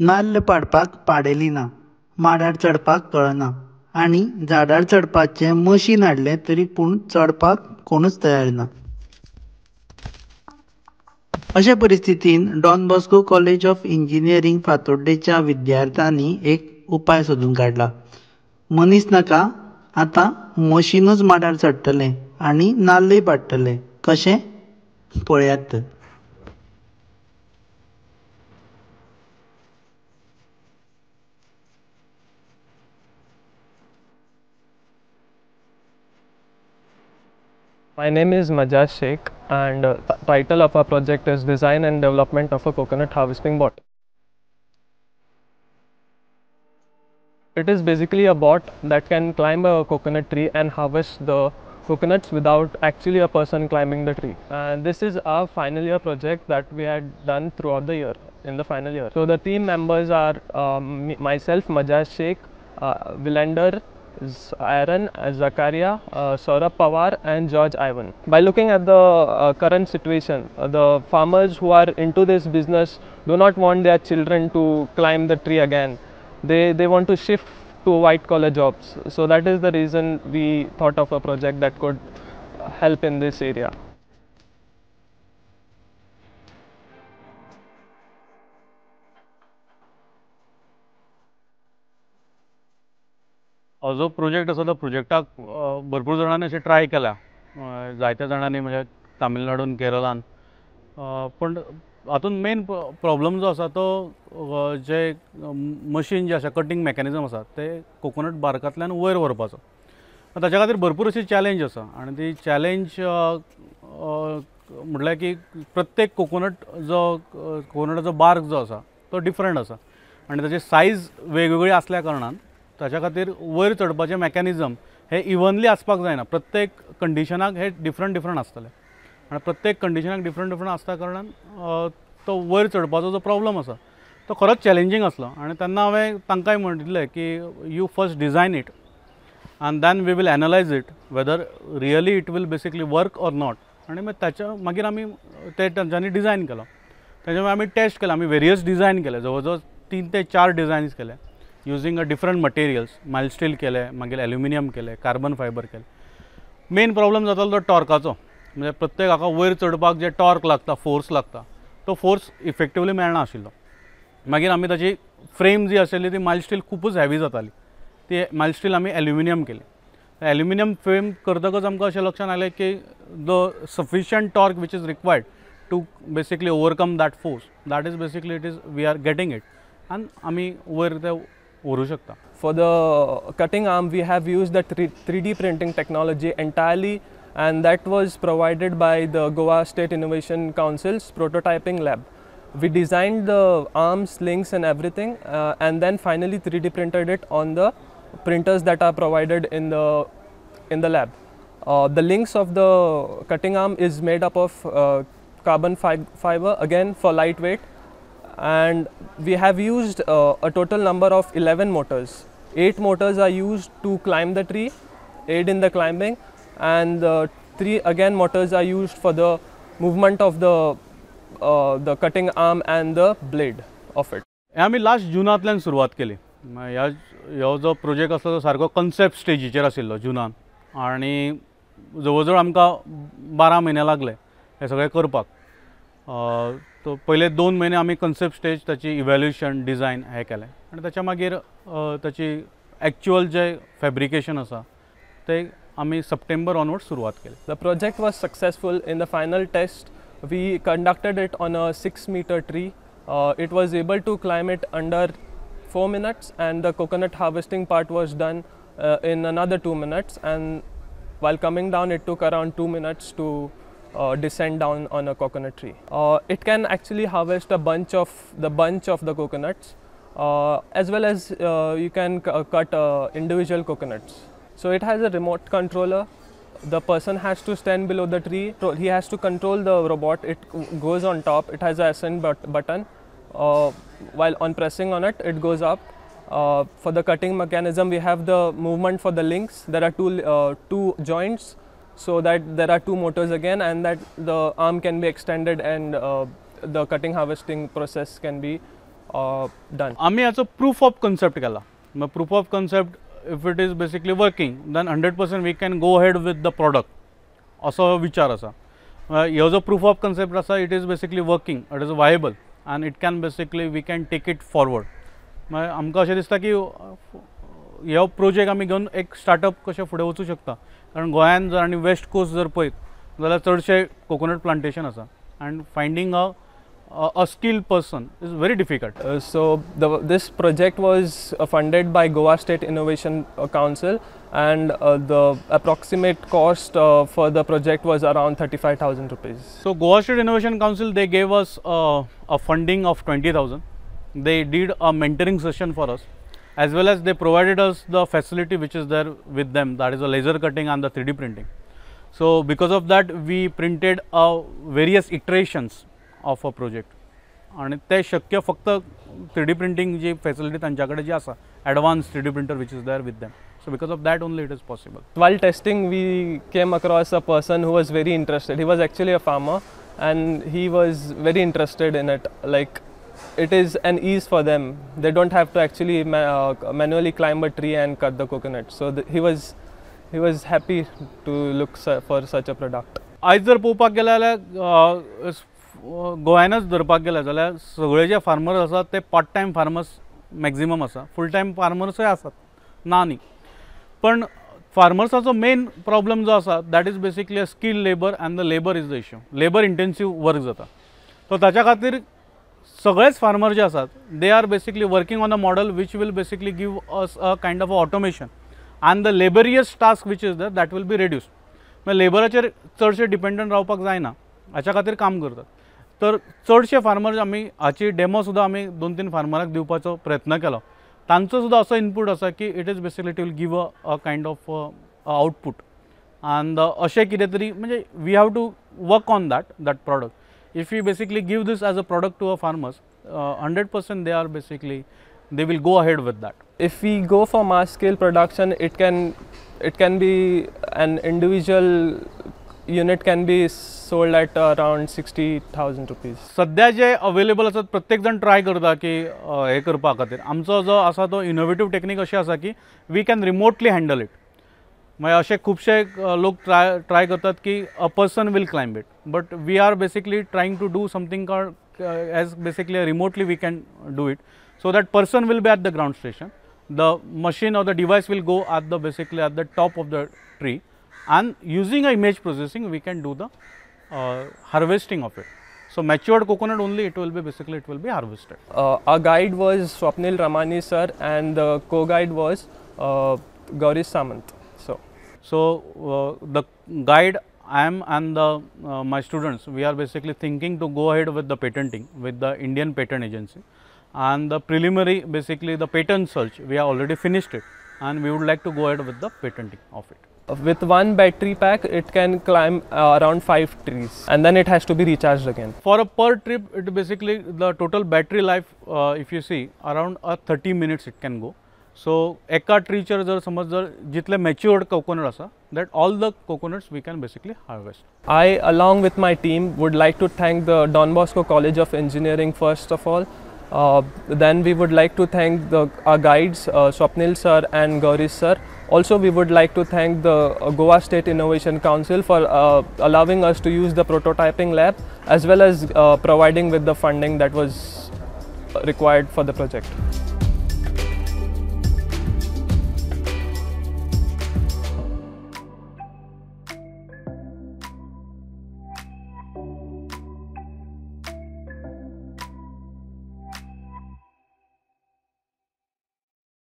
नाल्ल पाडपाक पाडेली ना, माडार चडपाक कळना आनी झाडार चडपाचें मशीन हाडलें तरी पूण चडपाक कोणूच तयार ना. अशा परिस्थितीन Don Bosco college of engineering फातोड्डेच्या विद्यार्थ्यांनी एक उपाय सोदून काडला. मनीस नाका, आतां मशीनूच माडार चडटलें आनी नाल्लय पाडटलें. कशें? पळयात तर. My name is Majaz Sheikh, and the title of our project is Design and Development of a Coconut Harvesting Bot. It is basically a bot that can climb a coconut tree and harvest the coconuts without actually a person climbing the tree. And this is our final year project that we had done throughout the year, in the final year. So the team members are myself, Majaz Sheikh, Vilander, Aaron, Zakaria, Saurabh Pawar and George Ivan. By looking at the current situation, the farmers who are into this business do not want their children to climb the tree again. They want to shift to white collar jobs. So that is the reason we thought of a project that could help in this area. हो जो project आसा तो प्रोजेक्टाक भरपूर जाणांनी अशें try केला, जायत्या जाणांनी म्हणजे तामिळनाडून केरळान, पण हातूंत मेन प्रॉब्लम जो आसा तो जे मशीन जे आसा कटींग मेकॅनिझम आसा ते कोकोनट बारकांतल्यान वयर व्हरपाचो. ताच्या खातीर भरपूर अशी चॅलेंज आसा आनी ती चॅलेंज म्हटल्यार की प्रत्येक कोकोनटाचो बार्क जो आसा तो डिफरंट आसा आनी ताची सायज वेगवेगळी आसल्या कारणान ताच्या खातीर वयर चडपाचें मेकॅनिझम हे इवनली आसपाक जायना. प्रत्येक कंडिशनाक हे डिफरंट आसतले आनी प्रत्येक कंडिशनाक डिफरंट आसता कारणान तो वयर चडपाचो जो प्रॉब्लम आसा तो खरोच चॅलेंजींग आसलो. आनी तेन्ना हांवें तांकांय म्हणिल्लें की you first design it and then we will analyze it whether really it will basically work or not. आणि मग त्याच्या मागीर आमी ते तांच्यांनी डिझायन केलो. त्याच्या मागीर आमी टेस्ट केला, आमी वेरियस डिझायन केले, जवळ 3 ते 4 डिझायन्स केले using a different materials. Mild steel केले, मागीर एल्युमिनियम केले, कार्बन फायबर केले. मेन प्रॉब्लम जातालो तो टॉर्काचो, म्हणजे प्रत्येक हाका वयर चडपाक जे टॉर्क लागता, फोर्स लागता, तो फोर्स इफेक्टिवली मेळना आशिल्लो. मागीर आमी ताची फ्रेम जी आशिल्ली ती मायल्ड स्टील खूपच हेवी जाताली, ती मायल्ड स्टील आमी एल्युमिनियम केली. एल्युमिनियम फ्रेम करतकच आमकां अशें लक्षात आयलें की the sufficient torque which is required to basically overcome that force, that is basically it is we are getting it आनी आमी वयर ते व्हरूंक शकता. For the cutting arm, we have used the 3D printing technology entirely, and that was provided by the Goa State Innovation Council's prototyping lab. We designed the arms, links and everything, and then finally 3D printed it on the printers that are provided in the lab. The links of the cutting arm is made up of carbon fiber, again for lightweight, and we have used a total number of 11 motors. 8 motors are used to climb the tree, aid in the climbing, and 3 again motors are used for the movement of the cutting arm and the blade of it. आमी last जुनांतल्यान सुरवात केली. ह्यो जो project आसलो तो सारको concept स्टेजीचेर आशिल्लो जुनान, आनी जवळ जवळ आमकां 12 म्हयने लागले हे सगळें करपाक. तो पयले 2 म्हयने आमी कन्सेप्ट स्टेज, ताची इवॅल्युएशन, डिझायन हें केलें, आनी ताच्या मागीर ताची एक्चुअल जे फॅब्रिकेशन आसा ते आमी सप्टेंबर ऑनवर्ड सुरवात केली. The project was successful. In the final test, we conducted it on a 6-meter tree. It was able to climb it under 4 minutes, and the coconut harvesting part was done in another 2 minutes, and while coming down it took around 2 minutes to descend down on a coconut tree. It can actually harvest a bunch of the coconuts, as well as you can cut individual coconuts. So it has a remote controller. The person has to stand below the tree. He has to control the robot. It goes on top. It has a ascend button. While on pressing on it, it goes up. For the cutting mechanism, we have the movement for the links. There are two joints, so that there are 2 motors again, and that the arm can be extended, and the cutting harvesting process can be done. आम्ही याचो proof of concept केला. मग proof of concept if it is basically working then 100% we can go ahead with the product असो विचार आसा. ह्यो जो proof of concept आसा it is basically working, it is viable and it can basically we can take it forward. मागीर आमकां अशें दिसता की ह्यो प्रोजेक्ट आमी घेवन एक स्टार्टअप कशें फुडें वचूं शकता. कारण गोंयांत जर आनी वेस्ट कोस्ट जर पळयत जाल्यार चडशे कोकोनट प्लांटेशन आसा and finding a skilled person is very difficult. So this project was funded by Goa State Innovation Council, and the approximate cost for the project was around 35,000 rupees. So Goa State Innovation Council, they gave us a funding of 20,000. They did a mentoring session for us, as well as they provided us the facility which is there with them, that is the laser cutting and the 3D printing. So because of that we printed various iterations of a project, आणि ते शक्य फक्त 3D printing जी facility तांच्याकडे जी आसा advanced 3D printer which is there with them. So because of that only it is possible. While testing we came across a person who was very interested. He was actually a farmer and he was very interested in it. Like, it is an ease for them. They don't have to actually manually climb a tree and cut the coconut. So he was happy to look for such a product. आज जर पळोवपाक गेले जाल्यार गोंयांतच धरपाक गेले जाल्यार सगळे जे farmers आसात ते पार्ट टायम फार्मर्स मॅक्झिमम आसा, फूल टायम फार्मर्सूय आसात ना न्ही. पण फार्मर्साचो मेन प्रॉब्लम जो आसा that is basically a skill labour and the labour is the issue. Labour intensive work जाता. सो ताच्या खातीर सगळेच फार्मर जे आसात they are basically working on a model which will basically give us a kind of automation and the laborious task which is that that will be reduce. म्हणजे लेबराचेर चडशे dependent रावपाक जायना, हाच्या खातीर काम करतात. तर चडशे फार्मर्स आमी हाची डेमो सुद्दां आमी 2-3 फार्मराक दिवपाचो प्रयत्न केलो. तांचो सुद्दां असो इनपूट आसा की it is basically to will give a kind of output and अशें कितें तरी म्हणजे we have to work on that product. If we basically give this as a product to a farmers 100% they are basically they will go ahead with that. If we go for mass scale production, it can be an individual unit can be sold at around 60,000 rupees. सध्या जे available आसात प्रत्येक जण try करता की हे करपा खातीर. आमचो जो आसा तो इनोवेटीव टेक्नीक अशें आसा की we can remotely handle it. म्हणजे असे खुबशे लोक ट्राय करतात की a person will climb it, but we are basically trying to do something called as basically remotely we can do it. So that person will be at the ground station, the machine or the device will go at the basically at the top of the tree, and using a image processing we can do the harvesting of it. So matured coconut only it will be harvested. Our guide was Swapnil Ramani sir and the co-guide was Gaurish Samant. So the guide I am and my students, we are basically thinking to go ahead with the patenting with the Indian Patent Agency. And the preliminary basically the patent search we have already finished it, and we would like to go ahead with the patenting of it. With one battery pack it can climb around 5 trees and then it has to be recharged again. For a per trip it basically the total battery life if you see around 30 minutes it can go. So eka tree cher jar samaj jar jitle matured coconut asa that all the coconuts we can basically harvest. I along with my team would like to thank the Don Bosco College of Engineering first of all. Then we would like to thank our guides Swapnil sir and Gaurish sir. Also we would like to thank the Goa State Innovation Council for allowing us to use the prototyping lab as well as providing with the funding that was required for the project.